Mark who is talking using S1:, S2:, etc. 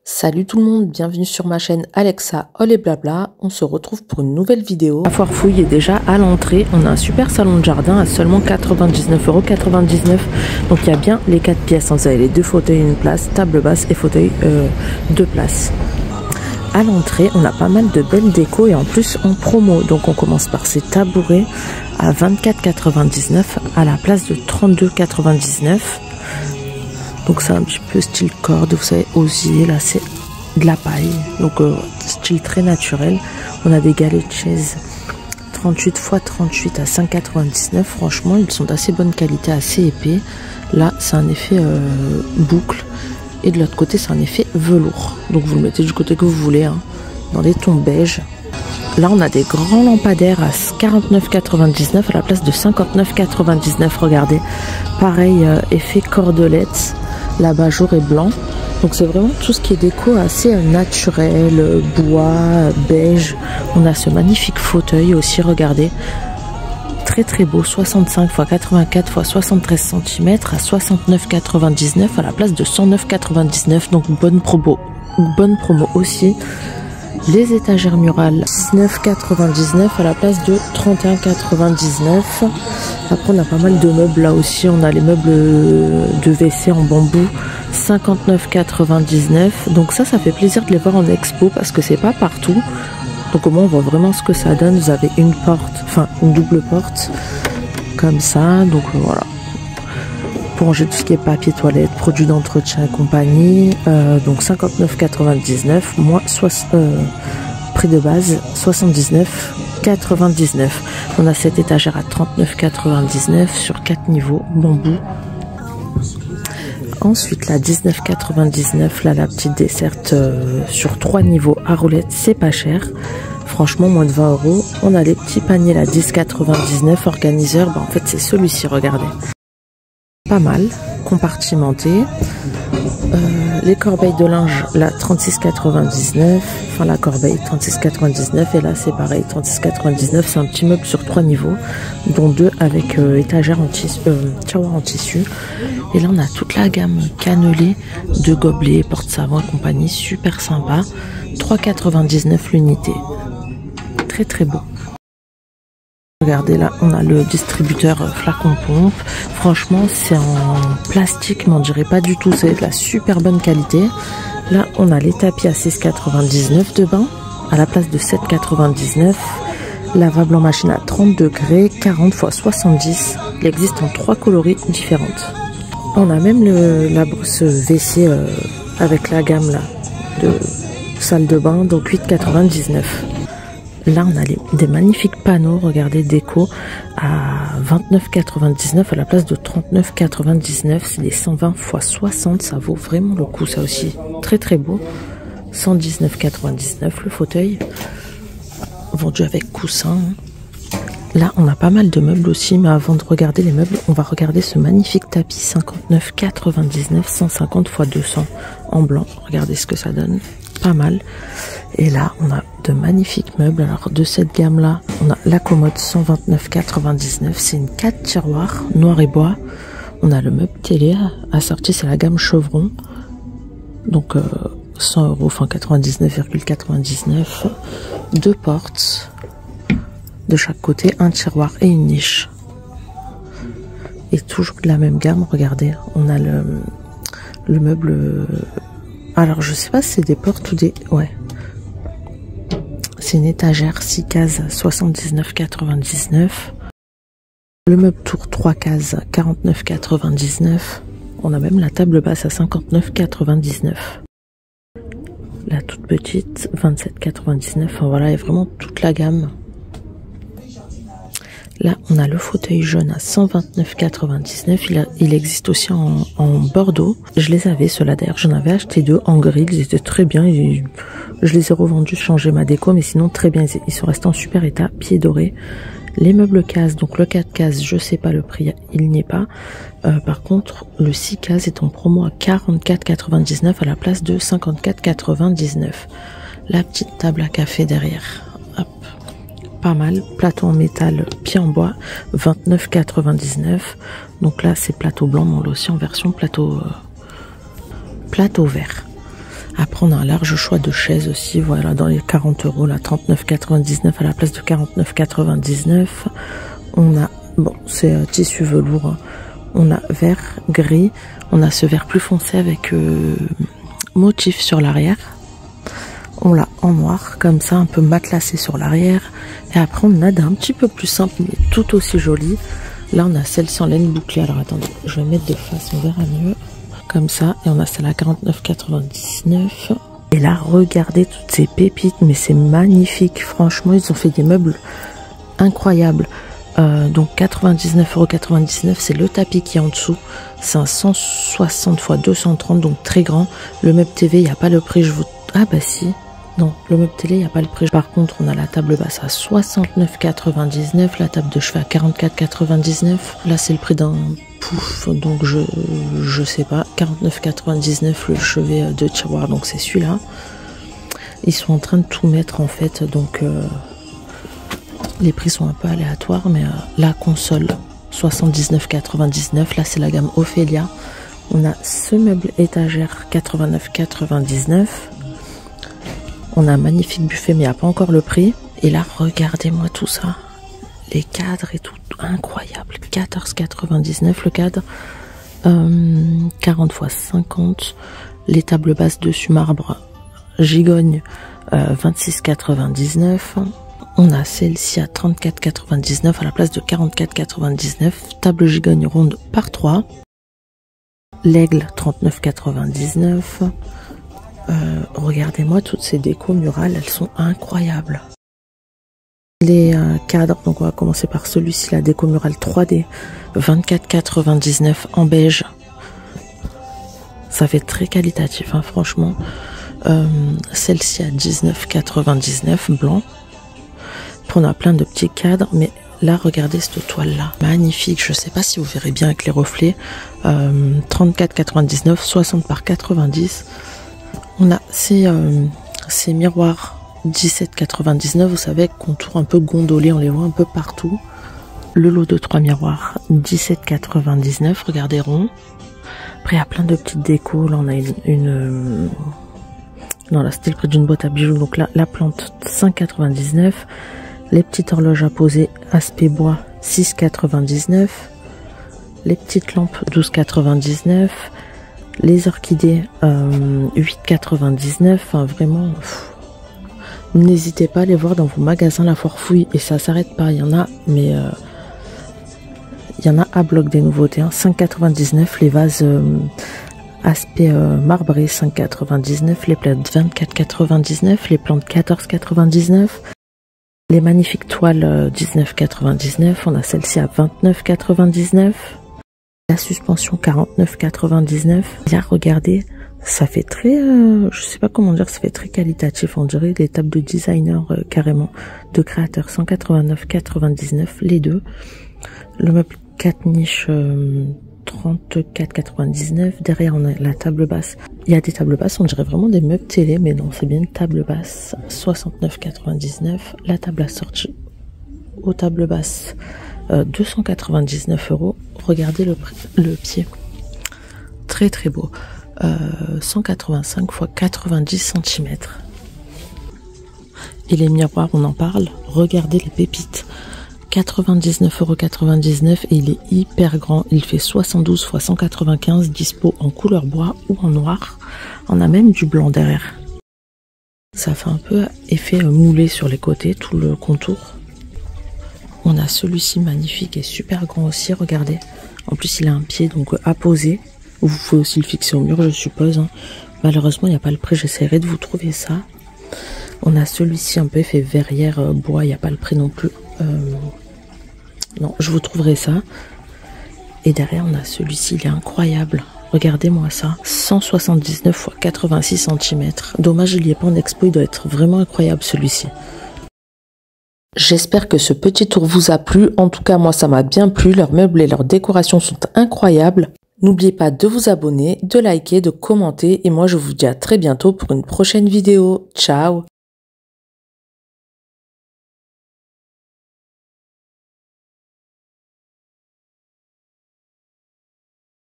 S1: Salut tout le monde, bienvenue sur ma chaîne Alexa All et Blabla. On se retrouve pour une nouvelle vidéo. La foire fouille est déjà à l'entrée. On a un super salon de jardin à seulement 99,99 €. Donc il y a bien les 4 pièces. Vous avez les 2 fauteuils, une place, table basse et fauteuil 2 places. À l'entrée, on a pas mal de belles décos et en plus en promo. Donc on commence par ces tabourets à 24,99 € à la place de 32,99 €. Donc c'est un petit peu style corde, vous savez, osier, là c'est de la paille, donc style très naturel. On a des galets de chaise 38 x 38 à 5,99 €. Franchement, ils sont d'assez bonne qualité, assez épais. Là, c'est un effet boucle et de l'autre côté, c'est un effet velours. Donc vous le mettez du côté que vous voulez, hein, dans des tons beige. Là, on a des grands lampadaires à 49,99 € à la place de 59,99 €. Regardez, pareil, effet cordelette. L'abat-jour est blanc, donc c'est vraiment tout ce qui est déco assez naturel, bois, beige. On a ce magnifique fauteuil aussi, regardez, très très beau, 65 x 84 x 73 cm à 69,99 € à la place de 109,99 €. Donc bonne promo aussi. Les étagères murales 19,99 € à la place de 31,99 €. Après on a pas mal de meubles là aussi. On a les meubles de WC en bambou 59,99 €. Donc ça fait plaisir de les voir en expo parce que c'est pas partout. Donc au moins on voit vraiment ce que ça donne. Vous avez une porte, enfin une double porte comme ça. Donc voilà. Pour ranger tout ce qui est papier toilette, produits d'entretien et compagnie, donc 59,99 € moins prix de base 79,99 €. On a cette étagère à 39,99 € sur 4 niveaux bambou. Ensuite la 19,99 € là, la petite desserte sur 3 niveaux à roulette, c'est pas cher. Franchement, moins de 20 €. On a les petits paniers là, 10,99 € organiseur. En fait c'est celui-ci, regardez. Pas mal, compartimenté. Les corbeilles de linge, là 36,99 €. Enfin la corbeille 36,99 € et là c'est pareil 36,99 €. C'est un petit meuble sur 3 niveaux, dont 2 avec étagère en tissu, tiroir en tissu. Et là on a toute la gamme cannelée de gobelets, porte-savon et compagnie, super sympa. 3,99 € l'unité. Très très beau. Regardez là, on a le distributeur flacon pompe. Franchement, c'est en plastique, mais on dirait pas du tout. C'est de la super bonne qualité. Là, on a les tapis à 6,99 € de bain à la place de 7,99 €. Lavable en machine à 30 degrés, 40 x 70. Il existe en 3 coloris différentes. On a même la brosse WC avec la gamme là de salle de bain, donc 8,99 €. Là, on a des magnifiques panneaux, regardez, déco à 29,99 € à la place de 39,99 €. C'est des 120 x 60, ça vaut vraiment le coup, ça aussi. Très très beau. 119,99 € le fauteuil, vendu avec coussin. Là, on a pas mal de meubles aussi, mais avant de regarder les meubles, on va regarder ce magnifique tapis 59,99 €, 150 x 200 en blanc. Regardez ce que ça donne. Pas mal. Et là on a de magnifiques meubles. Alors de cette gamme là, on a la commode 129,99 €. c'est une 4 tiroirs noir et bois. On a le meuble télé assorti, c'est la gamme Chevron, donc 100 €, enfin 99,99 €. 2 portes de chaque côté, un tiroir et une niche. Et toujours de la même gamme, regardez, on a le meuble. Alors je sais pas si c'est des portes ou des... Ouais. C'est une étagère 6 cases 79,99 €. Le meuble tour 3 cases 49,99 €. On a même la table basse à 59,99 €. La toute petite 27,99 €. Enfin voilà, il y a vraiment toute la gamme. Là, on a le fauteuil jaune à 129,99 €. Il existe aussi en bordeaux. Je les avais, ceux-là d'ailleurs. J'en avais acheté 2 en gris. Ils étaient très bien. Je les ai revendus, changé ma déco, mais sinon très bien. Ils sont restés en super état, pieds dorés. Les meubles cases, donc le 4 cases, je sais pas le prix, il n'y est pas. Par contre, le 6 cases est en promo à 44,99 € à la place de 54,99 €. La petite table à café derrière. Hop. Pas mal, plateau en métal, pied en bois, 29,99 €. Donc là c'est plateau blanc, mais on l'a aussi en version plateau vert. Après, on a un large choix de chaises aussi, voilà, dans les 40 €, là, 39,99 à la place de 49,99. On a, bon, c'est tissu velours, hein. On a vert, gris, on a ce vert plus foncé avec motif sur l'arrière. On l'a en noir, comme ça, un peu matelassé sur l'arrière. Et après, on a d'un petit peu plus simple, mais tout aussi joli. Là, on a celle-ci en laine bouclée. Alors, attendez, je vais mettre de face, on verra mieux. Comme ça, et on a celle à 49,99. Et là, regardez toutes ces pépites, mais c'est magnifique. Franchement, ils ont fait des meubles incroyables. Donc 99,99 €, c'est le tapis qui est en dessous. C'est un 160 x 230, donc très grand. Le meuble TV, il n'y a pas le prix. Ah bah si. Non, le meuble télé, il n'y a pas le prix. Par contre, on a la table basse à 69,99, la table de chevet à 44,99. Là, c'est le prix d'un pouf, donc je sais pas. 49,99 le chevet de tiroir, donc c'est celui-là. Ils sont en train de tout mettre en fait, donc les prix sont un peu aléatoires, mais la console 79,99. Là, c'est la gamme Ophelia. On a ce meuble étagère 89,99. On a un magnifique buffet, mais il n'y a pas encore le prix. Et là, regardez-moi tout ça. Les cadres et tout, incroyable. 14,99 le cadre. 40 x 50. Les tables basses dessus marbre gigogne, 26,99. On a celle-ci à 34,99 à la place de 44,99. Table gigogne ronde par 3. L'aigle, 39,99. Regardez-moi toutes ces décos murales, elles sont incroyables. Les cadres, donc on va commencer par celui-ci, la déco murale 3D, 24,99 en beige. Ça fait très qualitatif, hein, franchement. Celle-ci à 19,99 blanc. Après, on a plein de petits cadres, mais là, regardez cette toile-là, magnifique. Je sais pas si vous verrez bien avec les reflets. 34,99, 60 par 90. On a ces miroirs 17,99, vous savez, contour un peu gondolé, on les voit un peu partout. Le lot de 3 miroirs 17,99, regardez rond. Après, il y a plein de petites décos. Là, on a non, là, c'était le prix d'une boîte à bijoux. Donc là, la plante 5,99. Les petites horloges à poser aspect bois 6,99. Les petites lampes 12,99. Les orchidées 8,99. Enfin, vraiment, n'hésitez pas à les voir dans vos magasins La Foire Fouille. Et ça s'arrête pas, il y en a, mais il y en a à bloc des nouveautés. Hein. 5,99. Les vases aspect marbré 5,99. Les plantes 24,99. Les plantes 14,99. Les magnifiques toiles 19,99. On a celle-ci à 29,99. La suspension 49,99. Là, regardez, ça fait très, je sais pas comment dire, ça fait très qualitatif. On dirait les tables de designer carrément, de créateurs. 189,99 les deux. Le meuble 4 niches 34,99. Derrière, on a la table basse. Il y a des tables basses, on dirait vraiment des meubles télé, mais non, c'est bien une table basse. 69,99. La table à sortie aux tables basses. 299 €. Regardez le pied. Très très beau. 185 x 90 cm. Et les miroirs, on en parle. Regardez les pépites. 99,99 € et il est hyper grand. Il fait 72 x 195, dispo en couleur bois ou en noir. On a même du blanc derrière. Ça fait un peu effet moulé sur les côtés, tout le contour. On a celui-ci magnifique et super grand aussi, regardez. En plus, il a un pied donc à poser. Vous pouvez aussi le fixer au mur, je suppose. Hein. Malheureusement, il n'y a pas le prix. J'essaierai de vous trouver ça. On a celui-ci un peu effet verrière bois. Il n'y a pas le prix non plus. Non, je vous trouverai ça. Et derrière, on a celui-ci. Il est incroyable. Regardez-moi ça. 179 x 86 cm. Dommage, il n'y est pas en expo. Il doit être vraiment incroyable celui-ci. J'espère que ce petit tour vous a plu. En tout cas, moi, ça m'a bien plu. Leurs meubles et leurs décorations sont incroyables. N'oubliez pas de vous abonner, de liker, de commenter. Et moi, je vous dis à très bientôt pour une prochaine vidéo. Ciao!